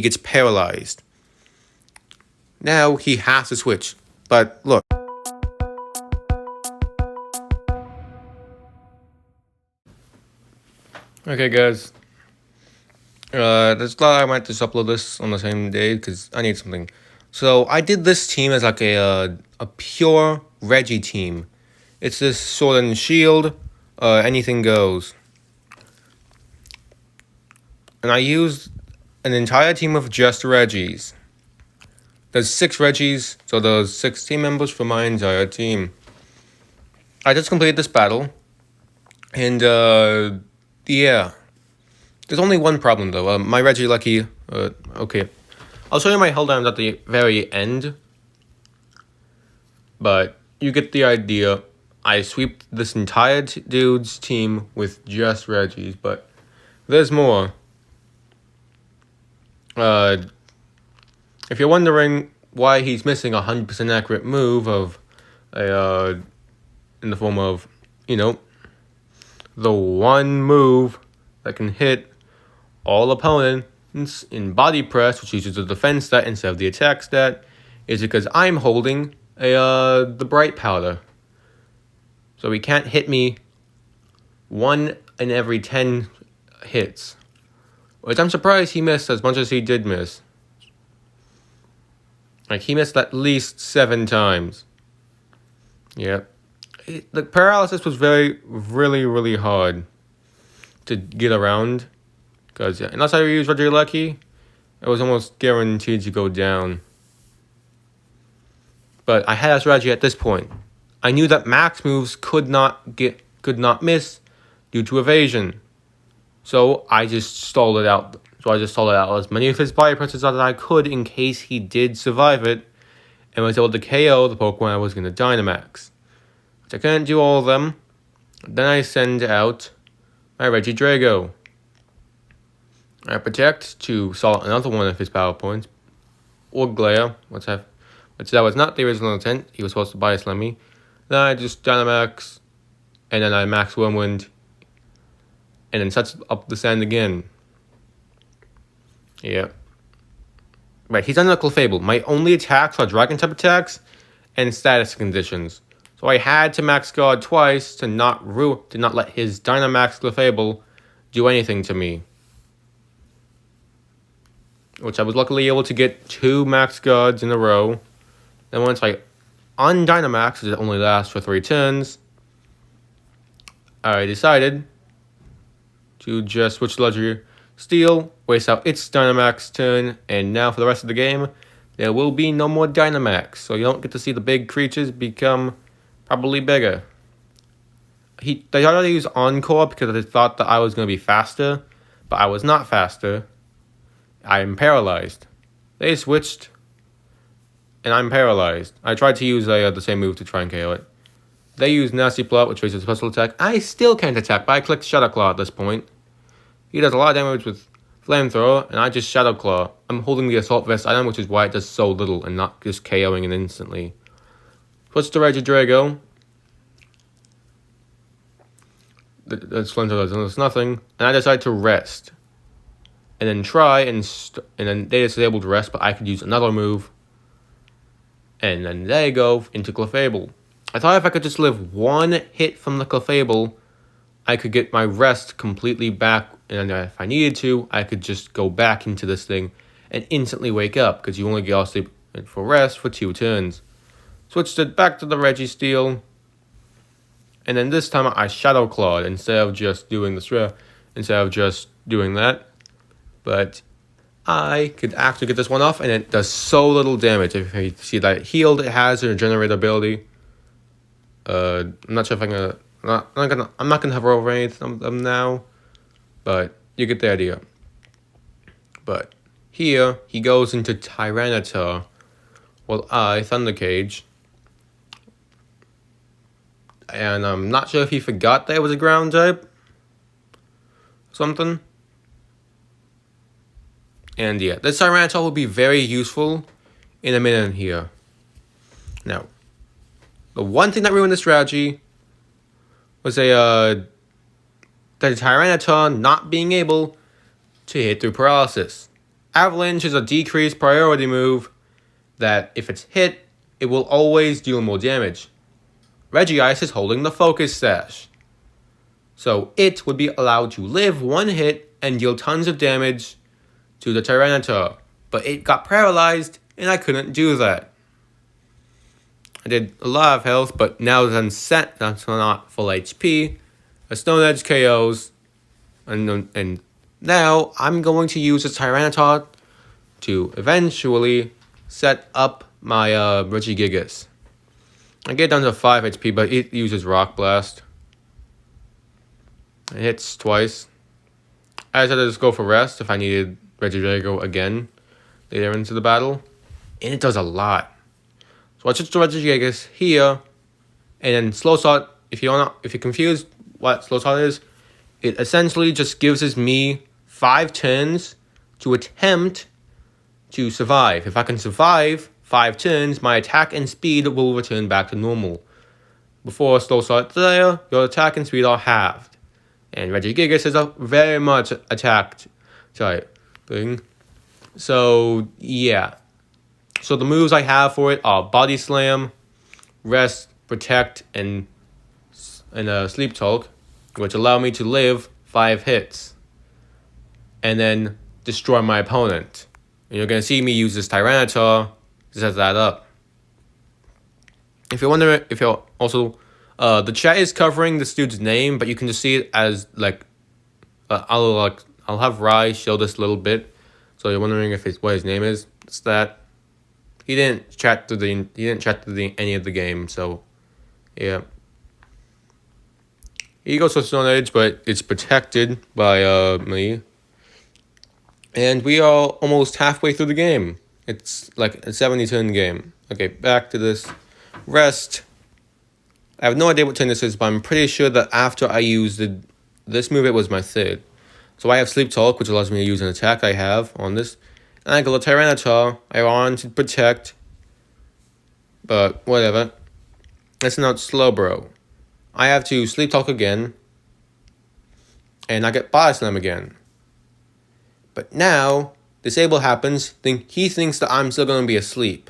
he gets paralyzed. Now he has to switch. But look. Okay, guys. There's a lot I might just upload this on the same day because I need something. So I did this team as like a pure regi team. It's this sword and shield, anything goes. And I used an entire team of just regis. There's 6 regis, so there's 6 team members for my entire team. I just completed this battle, and yeah. There's only one problem though. My regi lucky. Okay, I'll show you my holddowns at the very end. But you get the idea. I sweep this entire dude's team with just regis, but there's more. If you're wondering why he's missing a 100% accurate move of a in the form of, you know, the one move that can hit all opponents in body press, which uses the defense stat instead of the attack stat, is because I'm holding the bright powder. So he can't hit me 1 in every 10 hits. Which I'm surprised he missed as much as he did miss. Like, he missed at least 7 times. Yeah. The paralysis was really hard to get around. Because unless I use Regi Lucky, it was almost guaranteed to go down. But I had a strategy at this point. I knew that max moves could not miss due to evasion. So I just stalled it out. As many of his body presses as I could in case he did survive it, and was able to KO the Pokemon I was going to Dynamax. Which I couldn't do all of them. Then I send out my Regidrago. I protect to solve another one of his power points. Or Glare, which that was not the original intent. He was supposed to Bias Slam. Then I just Dynamax, and then I max Wormwind, and then sets up the sand again. Yeah. Right, he's under Clefable. My only attacks are Dragon type attacks and status conditions. So I had to max guard twice to not let his Dynamax Clefable do anything to me. Which I was luckily able to get 2 max guards in a row. Then once I un-Dynamax, it only lasts for 3 turns, I decided to just switch to Legendary Steel, waste out its Dynamax turn, and now for the rest of the game, there will be no more Dynamax, so you don't get to see the big creatures become probably bigger. They tried to use Encore because they thought that I was going to be faster, but I was not faster. I am paralyzed. They switched, and I'm paralyzed. I tried to use the same move to try and KO it. They used Nasty Plot, which raises special attack. I still can't attack, but I clicked Shadow Claw at this point. He does a lot of damage with Flamethrower, and I just Shadow Claw. I'm holding the Assault Vest item, which is why it does so little and not just KOing it instantly. Switch to Regidrago. The Flamethrower does nothing, and I decide to rest. And then try, and then they disabled rest, but I could use another move. And then they go into Clefable. I thought if I could just live 1 hit from the Clefable, I could get my rest completely back, and if I needed to, I could just go back into this thing and instantly wake up, because you only get all sleep for rest for 2 turns. Switched it back to the Registeel, and then this time I Shadow Clawed instead of just doing that. But I could actually get this one off, and it does so little damage. If you see that healed, it has a regenerate ability. I'm not sure if I'm not gonna hover over any of them now, but you get the idea. But here he goes into Tyranitar, while I Thunder Cage, and I'm not sure if he forgot that it was a ground type, something. And yeah, this Tyranitar will be very useful in a minute here. Now, the one thing that ruined the strategy was the Tyranitar not being able to hit through paralysis. Avalanche is a decreased priority move that if it's hit, it will always deal more damage. Regice is holding the focus sash, so it would be allowed to live one hit and deal tons of damage to the Tyranitar, but it got paralyzed and I couldn't do that. I did a lot of health, but now that I'm set, that's not full HP. A Stone Edge KOs, and now I'm going to use the Tyranitar to eventually set up my Regigigas. I get down to 5 HP, but it uses Rock Blast. It hits twice. I decided to just go for rest if I needed Regigigas again later into the battle. And it does a lot. So I switch to Regigigas here, and then Slow Shot. If you're confused what Slow Shot is, it essentially just gives me 5 turns to attempt to survive. If I can survive 5 turns, my attack and speed will return back to normal. Before Slow Shot there, your attack and speed are halved. And Regigigas is a very much attacked type thing. So yeah. So the moves I have for it are Body Slam, Rest, Protect, and Sleep Talk, which allow me to live 5 hits. And then destroy my opponent. And you're going to see me use this Tyranitar to set that up. If you're wondering, if you're also... the chat is covering this dude's name, but you can just see it as, like... I'll have Rai show this a little bit. So you're wondering if it's what his name is. It's that... He didn't chat through any of the game, so... Yeah. He goes to Stone Edge, but it's protected by me. And we are almost halfway through the game. It's like a 70-turn game. Okay, back to this. Rest. I have no idea what turn this is, but I'm pretty sure that after I used this move, it was my third. So I have Sleep Talk, which allows me to use an attack I have on this. And I go to Tyranitar. I want to protect. But whatever. It's not Slowbro. I have to Sleep Talk again. And I get Body Slam again. But now, Disable happens, then he thinks that I'm still going to be asleep.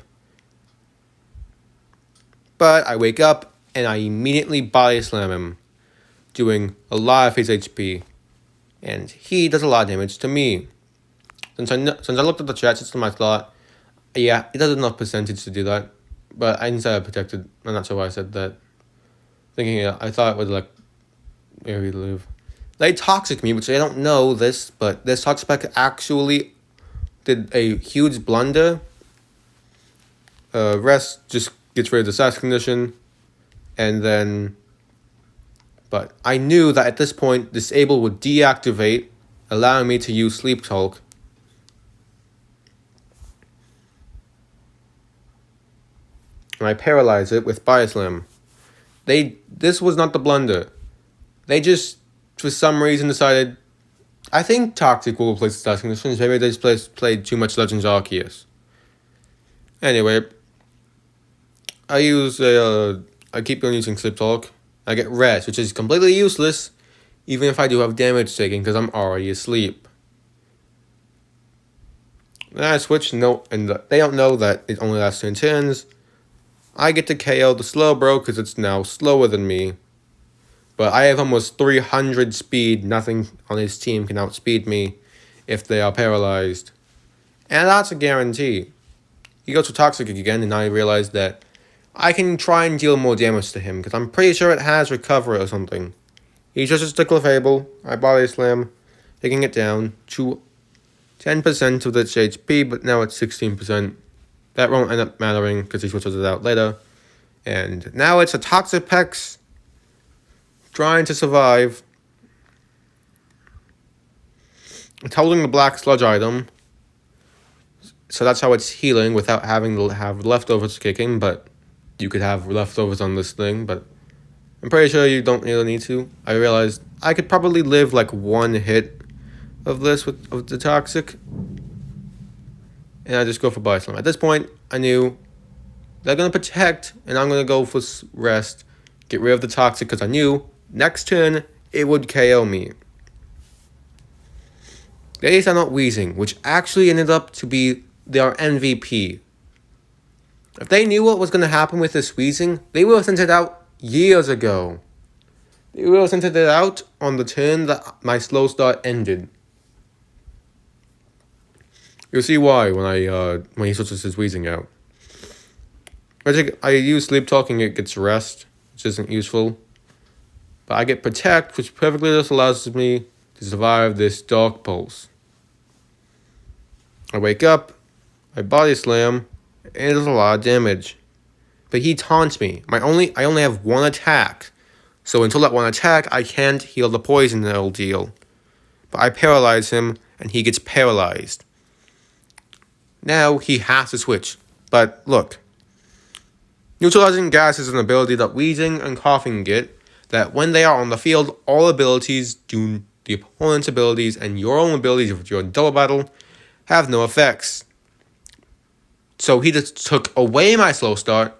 But I wake up, and I immediately Body Slam him, doing a lot of his HP. And he does a lot of damage to me. Since I looked at the chat system, I thought, yeah, it does enough percentage to do that. But I didn't say I protected. I'm not sure why I said that. Thinking, I thought it would, like, maybe live. They toxic me, which I don't know this, but this toxic pack actually did a huge blunder. Rest just gets rid of the sass condition, and then... But I knew that at this point, Disable would deactivate, allowing me to use Sleep Talk. And I paralyze it with Body Slam. This was not the blunder. They just, for some reason, decided... I think Toxic will replace the status conditions. Maybe they just played too much Legends Arceus. Anyway, I keep on using Sleep Talk. I get Rest, which is completely useless, even if I do have damage taken, because I'm already asleep. Then I switch, and they don't know that it only lasts 10 turns. I get to KO the Slowbro, because it's now slower than me. But I have almost 300 speed. Nothing on his team can outspeed me if they are paralyzed. And that's a guarantee. He goes to Toxic again, and I realize that I can try and deal more damage to him, because I'm pretty sure it has Recover or something. He's just a Stickler Fable. I Body Slam, taking it down to 10% of its HP, but now it's 16%. That won't end up mattering, because he switches it out later. And now it's a Toxapex trying to survive. It's holding the Black Sludge item. So that's how it's healing without having to have leftovers kicking, but you could have leftovers on this thing, but I'm pretty sure you don't really need to. I realized I could probably live like one hit of this with the Toxic. And I just go for Body Slam. At this point, I knew they're going to protect, and I'm going to go for Rest. Get rid of the Toxic, because I knew next turn it would KO me. They sent out Weezing, which actually ended up to be their MVP. If they knew what was going to happen with this Weezing, they would have sent it out years ago. They would have sent it out on the turn that my slow start ended. You'll see why when he switches his Weezing out. I use Sleep Talking, it gets rest, which isn't useful. But I get Protect, which perfectly just allows me to survive this Dark Pulse. I wake up, I Body Slam, and it does a lot of damage. But he taunts me. I only have one attack. So until that one attack, I can't heal the poison that it'll deal. But I paralyze him, and he gets paralyzed. Now he has to switch. But look. Neutralizing Gas is an ability that Weezing and Coughing get, that when they are on the field, all abilities, do the opponent's abilities, and your own abilities if you're in double battle, have no effects. So he just took away my slow start,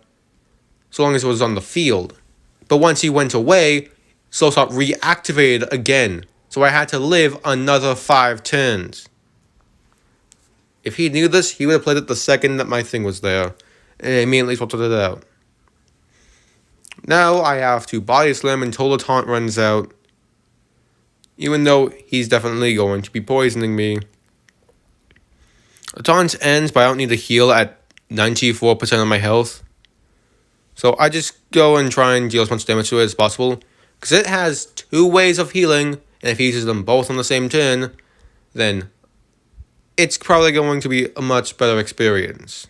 so long as it was on the field. But once he went away, slow start reactivated again, so I had to live another 5 turns. If he knew this, he would have played it the second that my thing was there, and immediately swapped it out. Now I have to Body Slam until the taunt runs out, even though he's definitely going to be poisoning me. The taunt ends, but I don't need to heal at 94% of my health. So I just go and try and deal as much damage to it as possible, because it has 2 ways of healing, and if he uses them both on the same turn, then it's probably going to be a much better experience.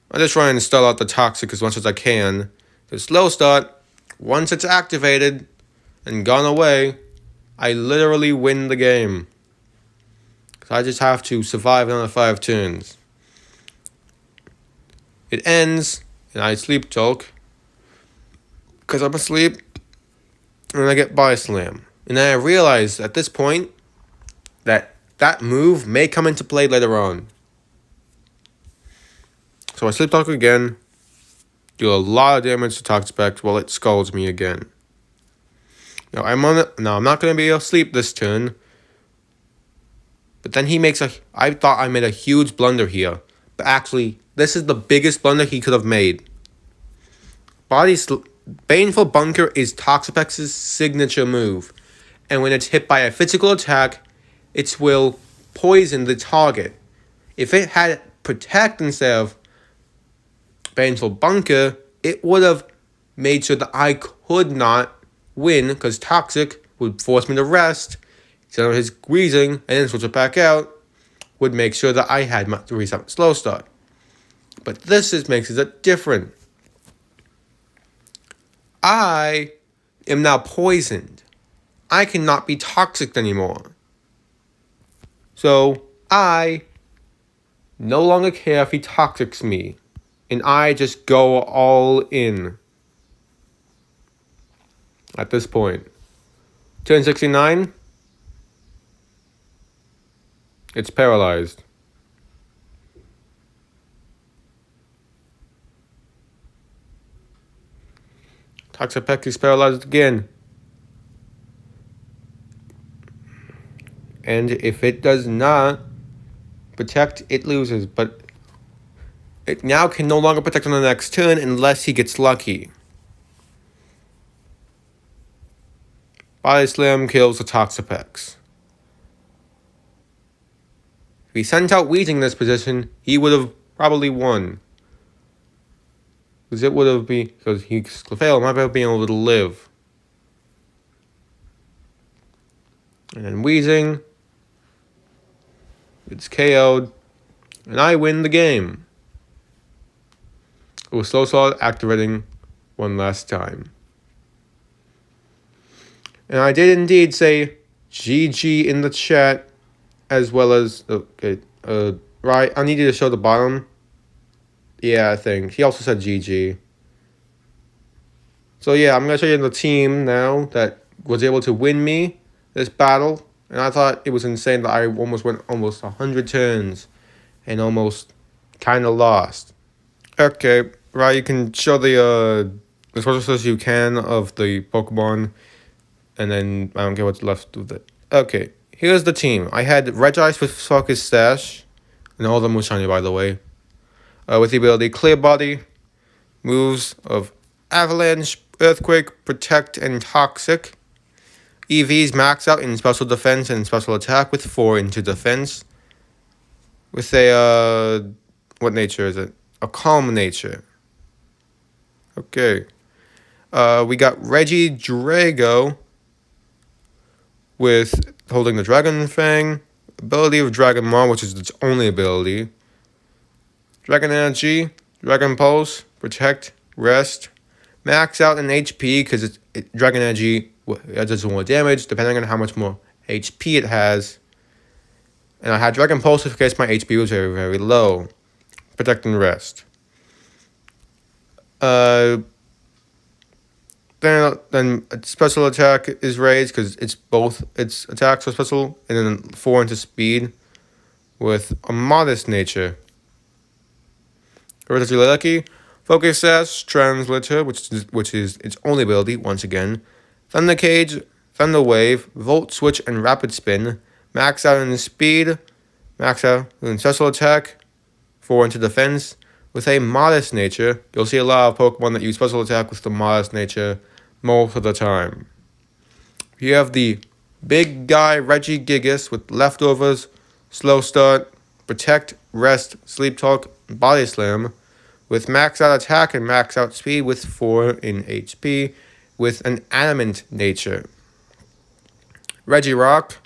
I just try and stall out the Toxic as much as I can. The slow start, once it's activated and gone away, I literally win the game. I just have to survive another 5 turns. It ends, and I Sleep Talk, because I'm asleep, and I get Body Slam. And then I realize at this point that move may come into play later on. So I Sleep Talk again, do a lot of damage to Toxapex while it scalds me again. Now I'm not going to be able to sleep this turn. But then I thought I made a huge blunder here. But actually, this is the biggest blunder he could have made. Baneful Bunker is Toxapex's signature move. And when it's hit by a physical attack, it will poison the target. If it had Protect instead of Baneful Bunker, it would have made sure that I could not win, because Toxic would force me to rest, send out his Weezing, and then switch it back out, would make sure that I had my reset slow start. But this makes it different. I am now poisoned. I cannot be toxic anymore. So I no longer care if he toxics me. And I just go all in. At this point. Turn 69. It's paralyzed. Toxapex is paralyzed again. And if it does not protect, it loses. But it now can no longer protect on the next turn unless he gets lucky. Body Slam kills the Toxapex. If he sent out Weezing in this position, he would have probably won. Because he failed, might have been able to live. And then Weezing gets KO'd, and I win the game. It was slow start activating one last time. And I did indeed say GG in the chat, as well as, right, I need you to show the bottom. Yeah, I think. He also said GG. So yeah, I'm going to show you the team now that was able to win me this battle. And I thought it was insane that I went almost 100 turns and almost kind of lost. Okay, right, you can show the resources you can of the Pokemon. And then I don't care what's left with it. Okay, here's the team. I had Regi with Focus Stash, and all of them were shiny, by the way. With the ability Clear Body, moves of Avalanche, Earthquake, Protect, and Toxic. EVs max out in Special Defense and Special Attack with 4 into Defense. With a, what nature is it? A Calm nature. Okay. We got Regi Drago with holding the Dragon Fang. Ability of Dragon Maw, which is its only ability. Dragon Energy, Dragon Pulse, Protect, Rest. Max out in HP because Dragon Energy does more damage depending on how much more HP it has. And I had Dragon Pulse in case my HP was very, very low. Protect and Rest. Then Special Attack is raised because it's both its attacks are special. And then 4 into Speed with a Modest nature. Hereditary Lucky, Focus Sash, Translator, which is its only ability, once again. Thunder Cage, Thunder Wave, Volt Switch, and Rapid Spin. Max out in Speed, max out in Special Attack, 4 into Defense. With a Modest nature, you'll see a lot of Pokemon that use Special Attack with the Modest nature most of the time. You have the big guy Regi Gigas with Leftovers, Slow Start, Protect, Rest, Sleep Talk, Body Slam, with max out attack and max out speed with 4 in HP, with an Animate nature. Regirock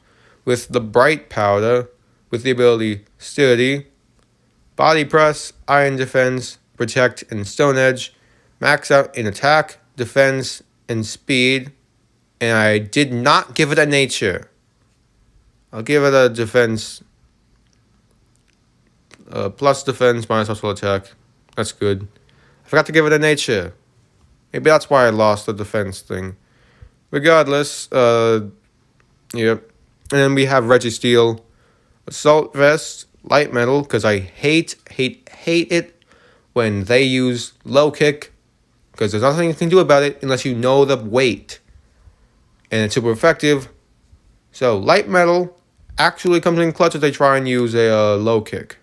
with the Bright Powder, with the ability Sturdy, Body Press, Iron Defense, Protect, and Stone Edge, max out in attack, defense, and speed, and I did not give it a nature. I'll give it a defense. Plus defense, minus special attack. That's good. I forgot to give it a nature. Maybe that's why I lost the defense thing. Regardless, yep. And then we have Registeel, Assault Vest, Light Metal, because I hate it when they use Low Kick, because there's nothing you can do about it unless you know the weight. And it's super effective. So, Light Metal actually comes in clutch if they try and use a Low Kick.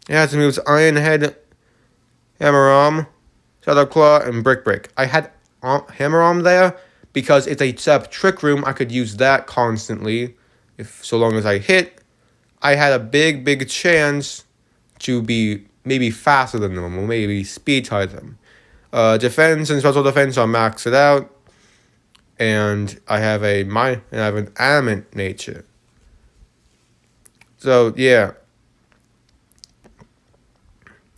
It has the moves Iron Head, Hammer Arm, Shadow Claw, and Brick Break. I had Hammer Arm there because if they set up Trick Room, I could use that constantly. So long as I hit, I had a big chance to be maybe faster than normal, maybe speed type them. Defense and special defense are maxed out, and I have an Animate nature. So yeah.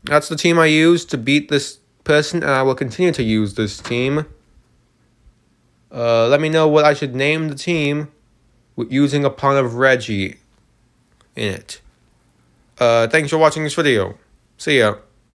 That's the team I used to beat this person, and I will continue to use this team. Let me know what I should name the team using a pun of Regi in it. Thanks for watching this video. See ya.